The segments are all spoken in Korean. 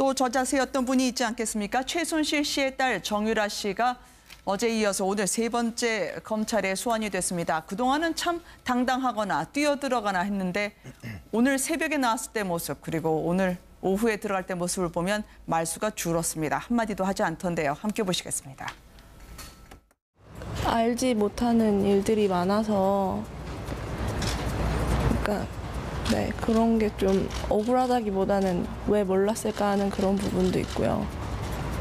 또 저자세였던 분이 있지 않겠습니까? 최순실 씨의 딸 정유라 씨가 어제 이어서 오늘 세 번째 검찰에 소환이 됐습니다. 그동안은 참 당당하거나 뛰어들어가나 했는데 오늘 새벽에 나왔을 때 모습 그리고 오늘 오후에 들어갈 때 모습을 보면 말수가 줄었습니다. 한마디도 하지 않던데요. 함께 보시겠습니다. 알지 못하는 일들이 많아서 그러니까 그런 게 좀 억울하다기보다는 왜 몰랐을까 하는 그런 부분도 있고요.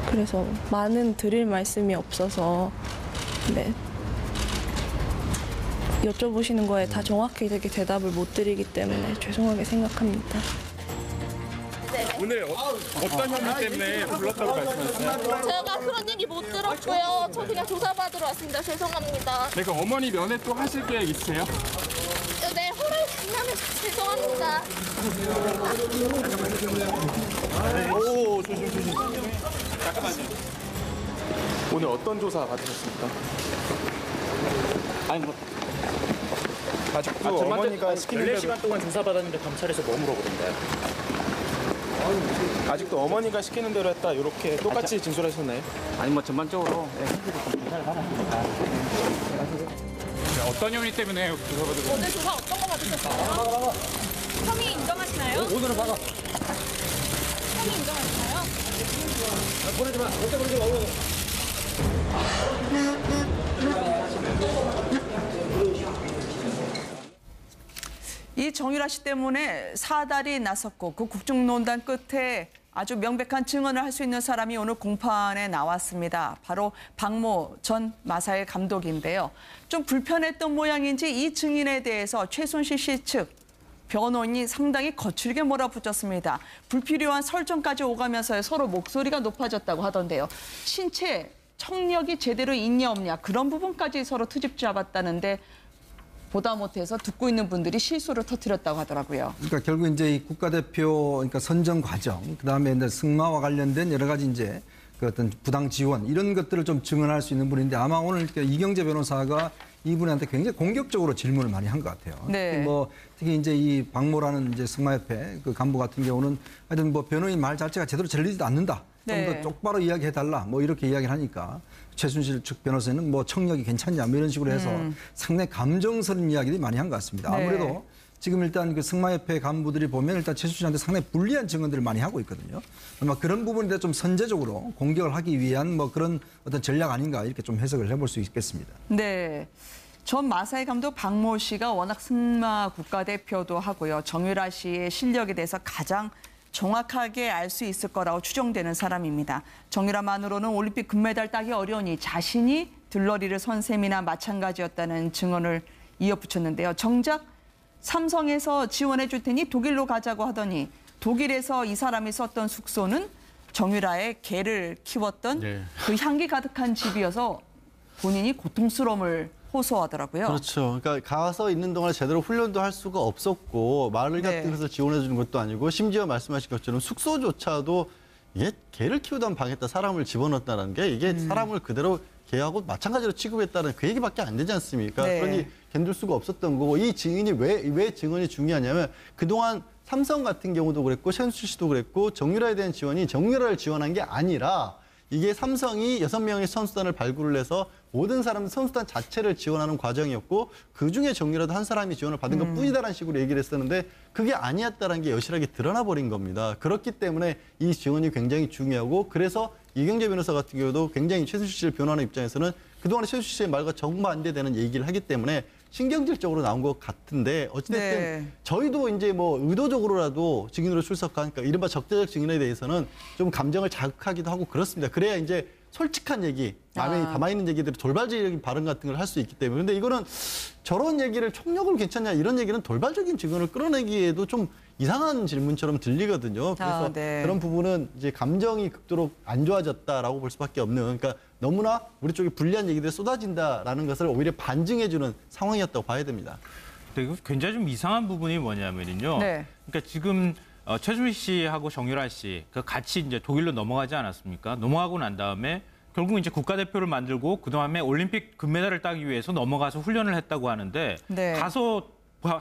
그래서 많은 드릴 말씀이 없어서 여쭤보시는 거에 다 정확하게 대답을 못 드리기 때문에 죄송하게 생각합니다. 오늘 어떤 혐의 때문에 불렀다고 말씀하셨어요? 제가 그런 얘기 못 들었고요. 저 그냥 조사받으러 왔습니다. 죄송합니다. 네, 그럼 어머니 면회 또 하실 계획 있으세요? 네, 허락이 된다면 죄송합니다. 오, 조심. 잠깐만요. 오늘 어떤 조사 받으셨습니까? 아니 뭐 아직도 어머니가 시키는 대로 14시간 동안 조사받았는데 검찰에서 뭐 물어보던가요? 아직도 어머니가 시키는 대로 했다 이렇게 똑같이 진술하셨나요? 아니 뭐 전반적으로 현실을 좀 조사를 받았으니까. 어떤 혐의 때문에 조사받으셨나요? 오늘 조사 어떤 거 받으셨어요? 혐의 인정하시나요? 오늘은 받아. 혐의 인정하시나요? 보내지 마. 절대 보내지 마. 이 정유라 씨 때문에 사달이 나섰고 그 국정농단 끝에 아주 명백한 증언을 할 수 있는 사람이 오늘 공판에 나왔습니다. 바로 박모 전 마사일 감독인데요. 좀 불편했던 모양인지 이 증인에 대해서 최순실 씨 측 변호인이 상당히 거칠게 몰아붙였습니다. 불필요한 설정까지 오가면서 서로 목소리가 높아졌다고 하던데요. 신체 청력이 제대로 있냐 없냐 그런 부분까지 서로 트집 잡았다는데 보다 못해서 듣고 있는 분들이 실수를 터뜨렸다고 하더라고요. 그러니까 결국 이제 이 국가대표 그러니까 선정 과정, 그다음에 이제 승마와 관련된 여러 가지 이제 그 어떤 부당 지원 이런 것들을 좀 증언할 수 있는 분인데 아마 오늘 이경재 변호사가 이분한테 굉장히 공격적으로 질문을 많이 한 것 같아요. 네. 특히 이제 이 박모라는 이제 승마협회 그 간부 같은 경우는 하여튼 뭐 변호인 말 자체가 제대로 들리지도 않는다. 좀 더 네. 똑바로 이야기해달라. 뭐 이렇게 이야기를 하니까 최순실 측 변호사는 뭐 청력이 괜찮냐 뭐 이런 식으로 해서 상당히 감정스러운 이야기들이 많이 한 것 같습니다. 네. 아무래도 지금 일단 그 승마협회 간부들이 보면 일단 최순실한테 상당히 불리한 증언들을 많이 하고 있거든요. 아마 그런 부분에 대해 좀 선제적으로 공격을 하기 위한 뭐 그런 어떤 전략 아닌가 이렇게 좀 해석을 해볼 수 있겠습니다. 네. 전 마사일 감독 박모 씨가 워낙 승마 국가대표도 하고요. 정유라 씨의 실력에 대해서 가장 정확하게 알 수 있을 거라고 추정되는 사람입니다. 정유라만으로는 올림픽 금메달 따기 어려우니 자신이 들러리를 선 셈이나 마찬가지였다는 증언을 이어붙였는데요. 정작 삼성에서 지원해 줄 테니 독일로 가자고 하더니 독일에서 이 사람이 썼던 숙소는 정유라의 개를 키웠던 그 향기 가득한 집이어서 본인이 고통스러움을 호소하더라고요. 그렇죠. 그러니까 가서 있는 동안 제대로 훈련도 할 수가 없었고 말을 같은 것을 지원해 주는 것도 아니고 심지어 말씀하신 것처럼 숙소조차도 이게 개를 키우던 방에다 사람을 집어넣었다는 게 이게 사람을 그대로 개하고 마찬가지로 취급했다는 그 얘기밖에 안 되지 않습니까? 네. 그러니 견딜 수가 없었던 거고 이 증인이 왜 증언이 중요하냐면 그동안 삼성 같은 경우도 그랬고 최순실 씨도 그랬고 정유라에 대한 지원이 정유라를 지원한 게 아니라 이게 삼성이 6명의 선수단을 발굴을 해서 모든 사람 선수단 자체를 지원하는 과정이었고 그중에 정유라도 한 사람이 지원을 받은 것뿐이다라는 식으로 얘기를 했었는데 그게 아니었다는 게 여실하게 드러나 버린 겁니다. 그렇기 때문에 이 지원이 굉장히 중요하고 그래서 이경재 변호사 같은 경우도 굉장히 최순실 씨를 변호하는 입장에서는 그동안에 최순실 씨의 말과 정반대되는 얘기를 하기 때문에 신경질적으로 나온 것 같은데 어찌됐든 네. 저희도 이제 뭐 의도적으로라도 증인으로 출석하니까 이른바 적대적 증인에 대해서는 좀 감정을 자극하기도 하고 그렇습니다. 그래야 이제 솔직한 얘기, 마음에 담아있는 얘기들이 돌발적인 발언 같은 걸 할 수 있기 때문에. 근데 이거는 저런 얘기를 총력을 괜찮냐 이런 얘기는 돌발적인 증언을 끌어내기에도 좀 이상한 질문처럼 들리거든요. 그래서 네. 그런 부분은 이제 감정이 극도로 안 좋아졌다라고 볼 수밖에 없는 그러니까 너무나 우리 쪽에 불리한 얘기들이 쏟아진다라는 것을 오히려 반증해주는 상황이었다고 봐야 됩니다. 근데 굉장히 좀 이상한 부분이 뭐냐면요. 네. 그러니까 지금 최순실 씨하고 정유라 씨 같이 이제 독일로 넘어가지 않았습니까? 넘어가고 난 다음에 결국 이제 국가대표를 만들고 그다음에 올림픽 금메달을 따기 위해서 넘어가서 훈련을 했다고 하는데 네. 가서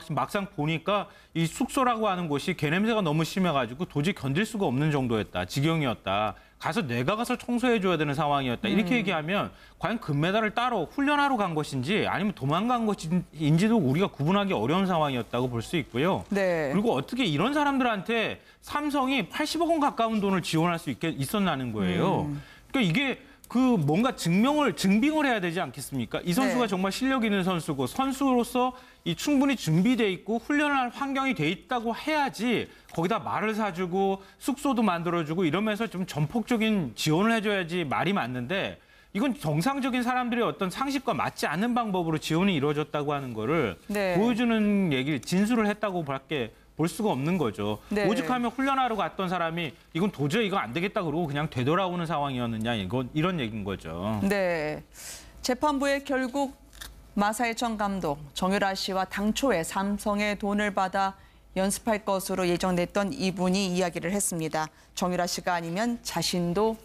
막상 보니까 이 숙소라고 하는 곳이 개냄새가 너무 심해가지고 도저히 견딜 수가 없는 정도였다. 지경이었다. 가서 내가 가서 청소해줘야 되는 상황이었다. 이렇게 얘기하면 과연 금메달을 따로 훈련하러 간 것인지 아니면 도망간 것인지도 우리가 구분하기 어려운 상황이었다고 볼 수 있고요. 네. 그리고 어떻게 이런 사람들한테 삼성이 80억 원 가까운 돈을 지원할 수 있었나는 거예요. 그러니까 이게 그 뭔가 증빙을 해야 되지 않겠습니까? 이 선수가 네. 정말 실력 있는 선수고 선수로서 이 충분히 준비돼 있고 훈련할 환경이 돼 있다고 해야지 거기다 말을 사주고 숙소도 만들어주고 이러면서 좀 전폭적인 지원을 해줘야지 말이 맞는데 이건 정상적인 사람들의 어떤 상식과 맞지 않는 방법으로 지원이 이루어졌다고 하는 거를 네. 보여주는 얘기를 진술을 했다고 밖에 볼 수가 없는 거죠. 네. 오죽하면 훈련하러 갔던 사람이 이건 도저히 이거 안 되겠다 그러고 그냥 되돌아오는 상황이었느냐 이런 얘기인 거죠. 네. 재판부에 결국 마사의 전 감독 정유라 씨와 당초에 삼성의 돈을 받아 연습할 것으로 예정됐던 이분이 이야기를 했습니다. 정유라 씨가 아니면 자신도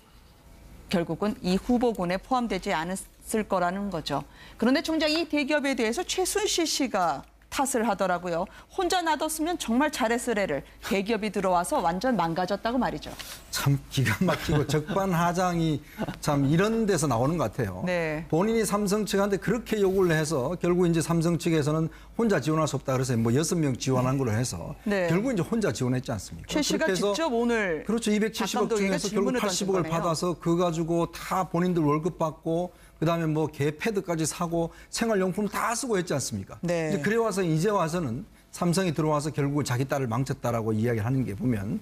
결국은 이 후보군에 포함되지 않았을 거라는 거죠. 그런데 총장 이 대기업에 대해서 최순실 씨가 탓을 하더라고요. 혼자 놔뒀으면 정말 잘했을 애를 대기업이 들어와서 완전 망가졌다고 말이죠. 참 기가 막히고 적반하장이 참 이런 데서 나오는 것 같아요. 네. 본인이 삼성 측한테 그렇게 요구를 해서 결국 이제 삼성 측에서는 혼자 지원할 수 없다 그래서 뭐 6명 지원한 걸로 해서 네. 결국 이제 혼자 지원했지 않습니까? 최 씨가 그렇게 해서 직접 오늘 그렇죠. 270억 중에서 결국 80억을 받아서 그거 가지고 다 본인들 월급 받고 그다음에 뭐 개패드까지 사고 생활용품 다 쓰고 했지 않습니까? 네. 이제 그래 와서 이제 와서는 삼성이 들어와서 결국 자기 딸을 망쳤다라고 이야기하는 게 보면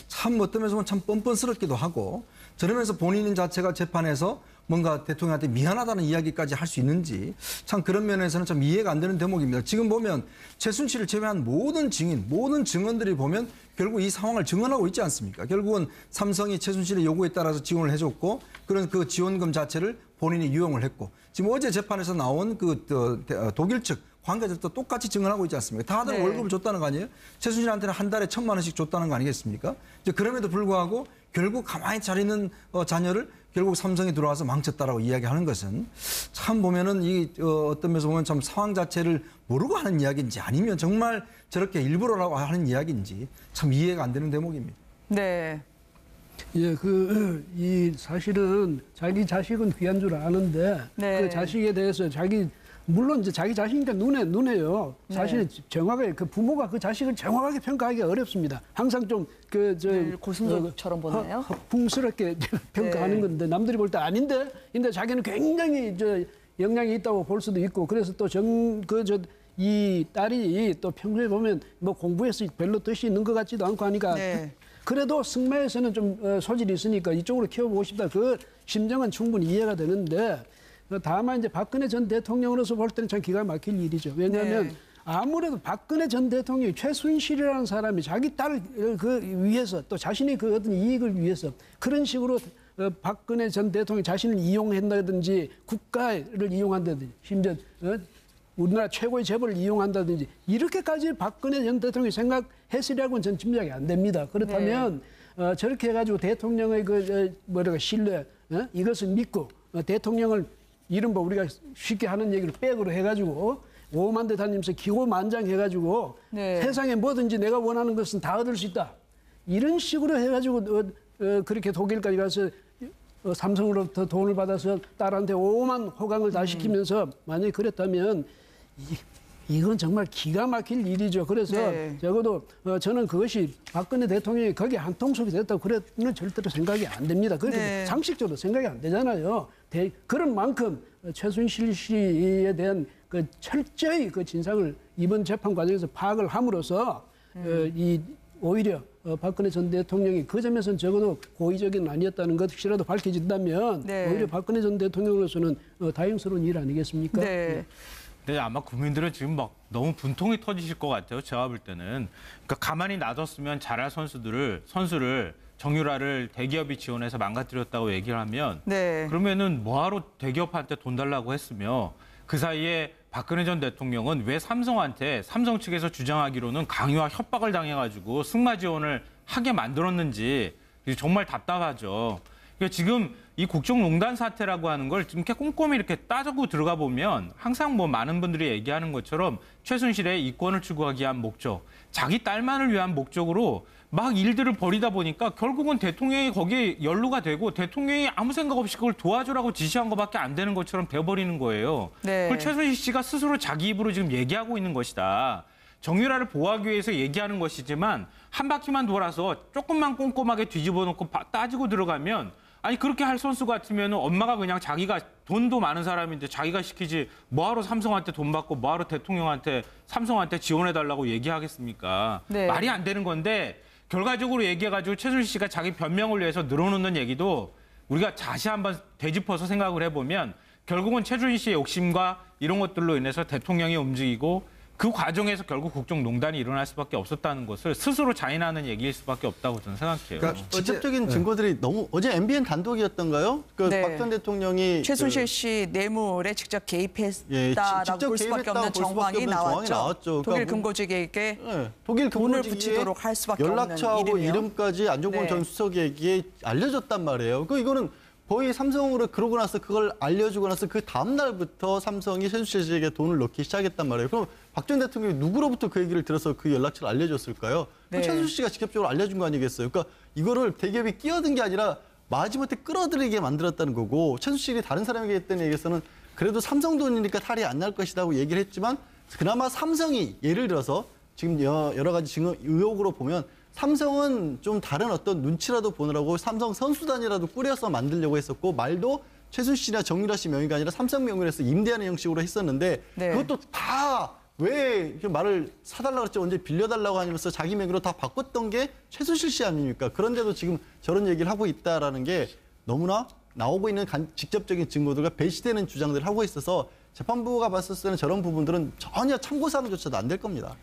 참 어떤 면에서 보면 참 뻔뻔스럽기도 하고 저러면서 본인 자체가 재판에서 뭔가 대통령한테 미안하다는 이야기까지 할 수 있는지 참 그런 면에서는 참 이해가 안 되는 대목입니다. 지금 보면 최순실을 제외한 모든 증인, 모든 증언들이 보면 결국 이 상황을 증언하고 있지 않습니까? 결국은 삼성이 최순실의 요구에 따라서 지원을 해줬고 그런 그 지원금 자체를 본인이 유용을 했고 지금 어제 재판에서 나온 그 독일 측 관계자들도 똑같이 증언하고 있지 않습니까? 다들 네. 월급을 줬다는 거 아니에요? 최순실한테는 한 달에 1,000만 원씩 줬다는 거 아니겠습니까? 이제 그럼에도 불구하고 결국 가만히 잘 있는 자녀를 결국 삼성이 들어와서 망쳤다라고 이야기하는 것은 참 보면은 이 어떤 면에서 보면 참 상황 자체를 모르고 하는 이야기인지 아니면 정말 저렇게 일부러라고 하는 이야기인지 참 이해가 안 되는 대목입니다. 네. 예, 이 사실은 자기 자식은 귀한 줄 아는데 네. 그 자식에 대해서 물론 이제 자기 자식이니까 눈에요. 사실 정확하게 그 부모가 그 자식을 정확하게 평가하기가 어렵습니다. 항상 좀 고슴도처럼 보나요? 풍스럽게 평가하는 건데 남들이 볼 때 아닌데, 근데 자기는 굉장히 영향이 있다고 볼 수도 있고 그래서 또 이 딸이 또 평소에 보면 뭐 공부해서 별로 뜻이 있는 것 같지도 않고 하니까 네. 그래도 승마에서는 좀 소질이 있으니까 이쪽으로 키워보고 싶다. 그 심정은 충분히 이해가 되는데 다만 이제 박근혜 전 대통령으로서 볼 때는 참 기가 막힐 일이죠. 왜냐하면 네. 아무래도 박근혜 전 대통령이 최순실이라는 사람이 자기 딸을 위해서 또 자신의 그 어떤 이익을 위해서 그런 식으로 박근혜 전 대통령이 자신을 이용한다든지 국가를 이용한다든지 심지어 우리나라 최고의 재벌을 이용한다든지 이렇게까지 박근혜 전 대통령이 생각했으리라고는 전 짐작이 안 됩니다. 그렇다면 저렇게 해가지고 대통령의 신뢰 이것을 믿고 대통령을 이른바 우리가 쉽게 하는 얘기를 백으로 해가지고 오만 대 다니면서 기고만장해가지고 세상에 뭐든지 내가 원하는 것은 다 얻을 수 있다. 이런 식으로 해가지고 그렇게 독일까지 가서 삼성으로부터 돈을 받아서 딸한테 5만 호강을 다 시키면서 만약에 그랬다면 이건 정말 기가 막힐 일이죠. 그래서 적어도 저는 그것이 박근혜 대통령이 거기에 한통속이 됐다고 그래는 절대로 생각이 안 됩니다. 그렇게 상식적으로 생각이 안 되잖아요. 그런 만큼 최순실 씨에 대한 그 철저히 그 진상을 이번 재판 과정에서 파악을 함으로써 오히려 박근혜 전 대통령이 그 점에서는 적어도 고의적인 아니었다는 것이라도 밝혀진다면 오히려 박근혜 전 대통령으로서는 다행스러운 일 아니겠습니까? 네. 근데 아마 국민들은 지금 막 너무 분통이 터지실 것 같아요. 제가 볼 때는. 그러니까 가만히 놔뒀으면 잘할 선수를 정유라를 대기업이 지원해서 망가뜨렸다고 얘기를 하면 그러면은 뭐하러 대기업한테 돈 달라고 했으며 그 사이에 박근혜 전 대통령은 왜 삼성 측에서 주장하기로는 강요와 협박을 당해가지고 승마 지원을 하게 만들었는지 정말 답답하죠. 그러니까 지금 이 국정농단 사태라고 하는 걸 좀 이렇게 꼼꼼히 이렇게 따지고 들어가 보면 항상 뭐 많은 분들이 얘기하는 것처럼 최순실의 이권을 추구하기 위한 목적, 자기 딸만을 위한 목적으로 막 일들을 벌이다 보니까 결국은 대통령이 거기에 연루가 되고 대통령이 아무 생각 없이 그걸 도와주라고 지시한 것밖에 안 되는 것처럼 돼버리는 거예요. 네. 그걸 최순실 씨가 스스로 자기 입으로 지금 얘기하고 있는 것이다. 정유라를 보호하기 위해서 얘기하는 것이지만 한 바퀴만 돌아서 조금만 꼼꼼하게 뒤집어 놓고 따지고 들어가면 아니 그렇게 할 선수 같으면 엄마가 그냥 자기가 돈도 많은 사람인데 자기가 시키지 뭐하러 삼성한테 돈 받고 뭐하러 대통령한테 삼성한테 지원해달라고 얘기하겠습니까? 네. 말이 안 되는 건데 결과적으로 얘기해가지고 최순실 씨가 자기 변명을 위해서 늘어놓는 얘기도 우리가 다시 한번 되짚어서 생각을 해보면 결국은 최순실 씨의 욕심과 이런 것들로 인해서 대통령이 움직이고 그 과정에서 결국 국정농단이 일어날 수밖에 없었다는 것을 스스로 자인하는 얘기일 수밖에 없다고 저는 생각해요. 그러니까 직접적인 증거들이 너무 어제 MBN 단독이었던가요? 그 네. 박 전 대통령이 최순실 씨 뇌물에 직접 개입했다라고 직접 볼 수밖에 개입했다고 없는 볼 수밖에 정황이 없는 정황이 나왔죠. 독일 그러니까 금고직에게 독일 돈을 금고직에 붙이도록 할 수밖에 없는 연락처하고 일이며. 이름까지 안종범 네. 전 수석에게 알려줬단 말이에요. 이거는 거의 삼성으로 그러고 나서 그걸 알려주고 나서 그 다음 날부터 삼성이 최순실 씨에게 돈을 넣기 시작했단 말이에요. 그럼 박 전 대통령이 누구로부터 그 얘기를 들어서 그 연락처를 알려줬을까요? 네. 최순실 씨가 직접적으로 알려준 거 아니겠어요? 그러니까 이거를 대기업이 끼어든 게 아니라 마지못해 끌어들이게 만들었다는 거고 최순실이 다른 사람에게 했던 얘기에서는 그래도 삼성 돈이니까 탈이 안 날 것이라고 얘기를 했지만 그나마 삼성이 예를 들어서 지금 여러 가지 증거 의혹으로 보면 삼성은 좀 다른 어떤 눈치라도 보느라고 삼성 선수단이라도 꾸려서 만들려고 했었고 말도 최순실 씨나 정유라 씨 명의가 아니라 삼성 명의로 해서 임대하는 형식으로 했었는데 네. 그것도 다 왜 이렇게 말을 사달라고 그랬지 언제 빌려달라고 하면서 자기 명의로 다 바꿨던 게 최순실 씨 아닙니까? 그런데도 지금 저런 얘기를 하고 있다라는 게 너무나 나오고 있는 직접적인 증거들과 배치되는 주장들을 하고 있어서 재판부가 봤을 때는 저런 부분들은 전혀 참고 사항조차도 안 될 겁니다.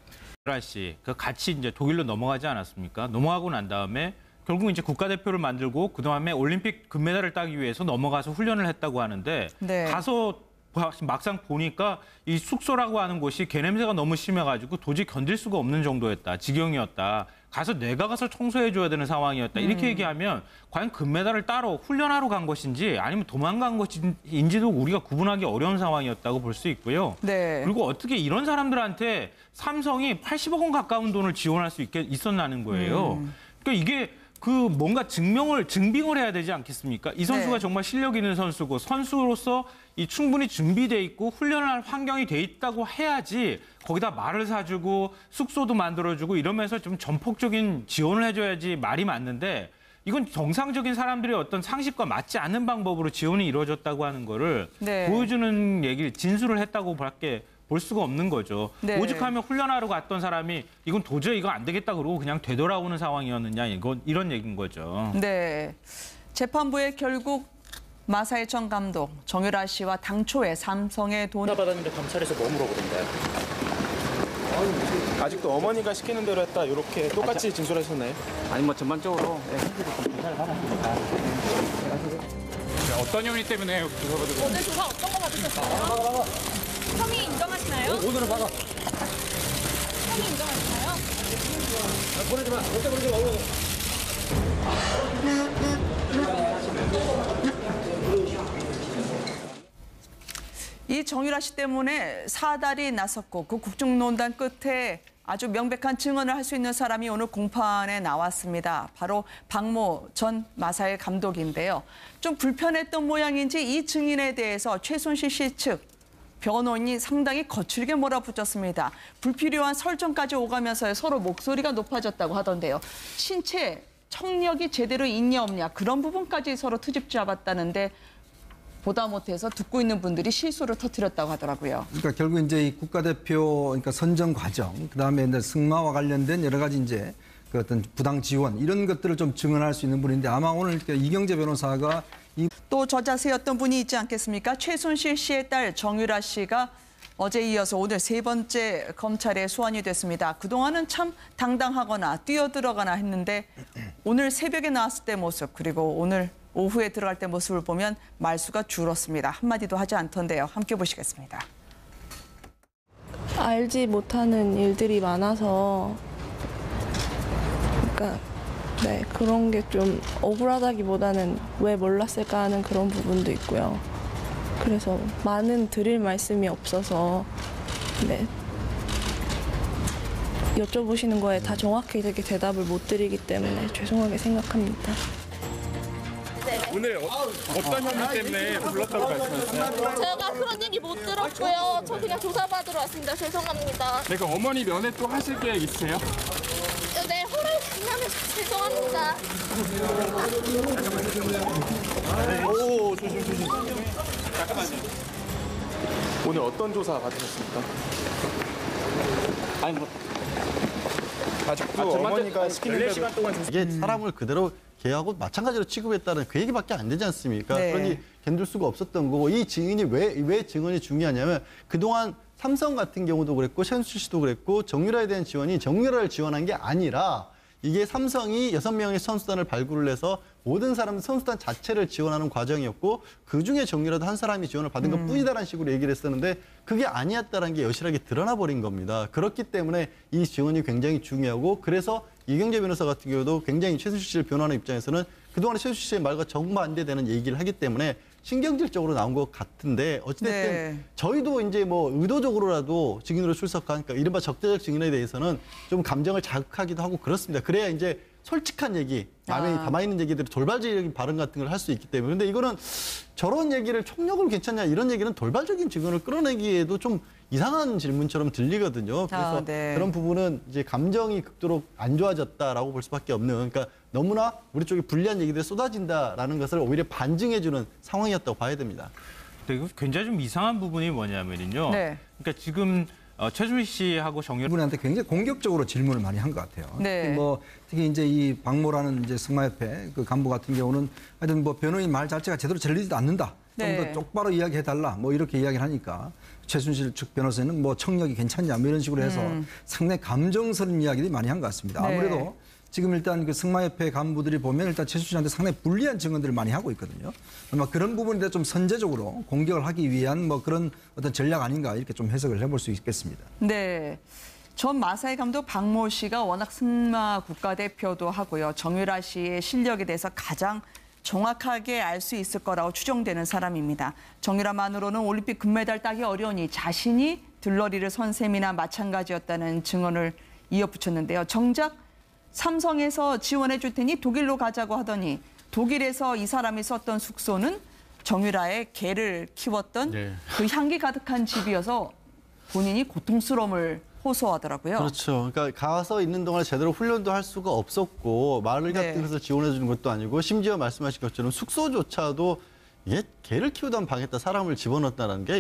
정유라 씨, 그 같이 이제 독일로 넘어가지 않았습니까? 넘어가고 난 다음에 결국 이제 국가대표를 만들고 그다음에 올림픽 금메달을 따기 위해서 넘어가서 훈련을 했다고 하는데 네. 가서 막상 보니까 이 숙소라고 하는 곳이 개냄새가 너무 심해가지고 도저히 견딜 수가 없는 정도였다. 지경이었다. 가서 내가 가서 청소해줘야 되는 상황이었다. 이렇게 얘기하면 과연 금메달을 따러 훈련하러 간 것인지 아니면 도망간 것인지도 우리가 구분하기 어려운 상황이었다고 볼 수 있고요. 네. 그리고 어떻게 이런 사람들한테 삼성이 80억 원 가까운 돈을 지원할 수 있었나는 거예요. 그러니까 이게 그 뭔가 증빙을 해야 되지 않겠습니까? 이 선수가 네. 정말 실력 있는 선수고 선수로서 이 충분히 준비돼 있고 훈련을 할 환경이 돼 있다고 해야지 거기다 말을 사주고 숙소도 만들어주고 이러면서 좀 전폭적인 지원을 해줘야지 말이 맞는데 이건 정상적인 사람들의 어떤 상식과 맞지 않는 방법으로 지원이 이루어졌다고 하는 거를 네. 보여주는 얘기를 진술을 했다고 밖에 볼 수가 없는 거죠. 네. 오죽하면 훈련하러 갔던 사람이 이건 도저히 이거 안 되겠다 그러고 그냥 되돌아오는 상황이었느냐 이런 얘기인 거죠. 네. 재판부에 결국 마사의 전 감독 정유라 씨와 당초에 삼성의 돈 받았는데 검찰에서 뭐 물어보던가요? 아직도 어머니가 시키는 대로 했다 이렇게 똑같이 진술하셨나요? 아니 뭐 전반적으로 현실을 좀 조사를 받았으니까. 어떤 혐의 때문에 조사받으러 오늘 조사 어떤 거 받으셨어요? 혐의 인정하시나요? 오늘은 받아. 혐의 인정하시나요? 보내지 마. 절대 보내지 마. 이 정유라 씨 때문에 사달이 났었고 그 국정농단 끝에 아주 명백한 증언을 할 수 있는 사람이 오늘 공판에 나왔습니다. 바로 박모 전 마사의 감독인데요. 좀 불편했던 모양인지 이 증인에 대해서 최순실 씨 측 변호인이 상당히 거칠게 몰아붙였습니다. 불필요한 설정까지 오가면서 서로 목소리가 높아졌다고 하던데요. 신체 청력이 제대로 있냐 없냐 그런 부분까지 서로 트집 잡았다는데 보다 못해서 듣고 있는 분들이 실수를 터뜨렸다고 하더라고요. 그러니까 결국 이제 이 국가대표 그러니까 선정 과정, 그다음에 이제 승마와 관련된 여러 가지 이제 그 어떤 부당 지원 이런 것들을 좀 증언할 수 있는 분인데 아마 오늘 이경재 변호사가 또 저자세였던 분이 있지 않겠습니까? 최순실 씨의 딸 정유라 씨가 어제 이어서 오늘 세 번째 검찰에 소환이 됐습니다. 그동안은 참 당당하거나 뛰어들어가나 했는데 오늘 새벽에 나왔을 때 모습 그리고 오늘 오후에 들어갈 때 모습을 보면 말수가 줄었습니다. 한마디도 하지 않던데요. 함께 보시겠습니다. 알지 못하는 일들이 많아서 그러니까 네, 그런 게 좀 억울하다기보다는 왜 몰랐을까 하는 그런 부분도 있고요. 그래서 많은 드릴 말씀이 없어서 네, 여쭤보시는 거에 다 정확히 되게 대답을 못 드리기 때문에 죄송하게 생각합니다. 오늘 어떤 혐의 때문에 불렀다고 말씀하셨어요? 제가 그런 얘기 못 들었고요. 저 그냥 조사받으러 왔습니다. 죄송합니다. 네, 그럼 어머니 면회 또 하실 계획 있으세요? 네, 허락 지나면 죄송합니다. 오, 조심. 잠깐만요. 오늘 어떤 조사 받으셨습니까? 아니 뭐 아직도 어머니가 시키는 대로 14시간 동안 이게 사람을 그대로 걔하고 마찬가지로 취급했다는 그 얘기밖에 안 되지 않습니까? 네. 그러니 견딜 수가 없었던 거고 이 증인이 왜 증언이 중요하냐면 그동안 삼성 같은 경우도 그랬고 최순실 씨도 그랬고 정유라에 대한 지원이 정유라를 지원한 게 아니라 이게 삼성이 6명의 선수단을 발굴을 해서 모든 사람들 선수단 자체를 지원하는 과정이었고 그중에 정유라도 한 사람이 지원을 받은 것뿐이다라는 식으로 얘기를 했었는데 그게 아니었다는 게 여실하게 드러나 버린 겁니다. 그렇기 때문에 이 지원이 굉장히 중요하고 그래서 이경재 변호사 같은 경우도 굉장히 최순실 씨를 변호하는 입장에서는 그동안에 최순실 씨의 말과 정반대되는 얘기를 하기 때문에 신경질적으로 나온 것 같은데 어찌됐든 네. 저희도 이제 뭐 의도적으로라도 증인으로 출석한 그러니까 이른바 적대적 증인에 대해서는 좀 감정을 자극하기도 하고 그렇습니다. 그래야 이제 솔직한 얘기, 마음에 담아있는 얘기들이 돌발적인 발언 같은 걸 할 수 있기 때문에. 근데 이거는 저런 얘기를 총력으로 괜찮냐 이런 얘기는 돌발적인 증언을 끌어내기에도 좀 이상한 질문처럼 들리거든요. 그래서 네. 그런 부분은 이제 감정이 극도로 안 좋아졌다라고 볼 수밖에 없는 그러니까 너무나 우리 쪽에 불리한 얘기들이 쏟아진다라는 것을 오히려 반증해주는 상황이었다고 봐야 됩니다. 근데 이거 굉장히 좀 이상한 부분이 뭐냐면요. 네. 그러니까 지금 최순실 씨하고 정유라 이분한테 굉장히 공격적으로 질문을 많이 한 것 같아요. 네. 특히 이제 이 박모라는 이제 승마협회 그 간부 같은 경우는 하여튼 뭐 변호인 말 자체가 제대로 전리지도 않는다. 네. 좀 더 똑바로 이야기해달라. 뭐 이렇게 이야기를 하니까 최순실 측 변호사는 뭐 청력이 괜찮냐 뭐 이런 식으로 해서 상당히 감정스러운 이야기들이 많이 한 것 같습니다. 네. 아무래도 지금 일단 그 승마협회 간부들이 보면 일단 최순실한테 상당히 불리한 증언들을 많이 하고 있거든요. 아마 그런 부분에 대해서 좀 선제적으로 공격을 하기 위한 뭐 그런 어떤 전략 아닌가 이렇게 좀 해석을 해볼 수 있겠습니다. 네. 전 마사이 감독 박모 씨가 워낙 승마 국가대표도 하고요. 정유라 씨의 실력에 대해서 가장 정확하게 알 수 있을 거라고 추정되는 사람입니다. 정유라만으로는 올림픽 금메달 따기 어려우니 자신이 들러리를 선 셈이나 마찬가지였다는 증언을 이어붙였는데요. 정작 삼성에서 지원해 줄 테니 독일로 가자고 하더니 독일에서 이 사람이 썼던 숙소는 정유라의 개를 키웠던 그 향기 가득한 집이어서 본인이 고통스러움을 호소하더라고요. 그렇죠. 그러니까 가서 있는 동안 제대로 훈련도 할 수가 없었고 말을 같은 네. 것을 지원해 주는 것도 아니고 심지어 말씀하신 것처럼 숙소조차도 이게 개를 키우던 방에다 사람을 집어넣었다는 게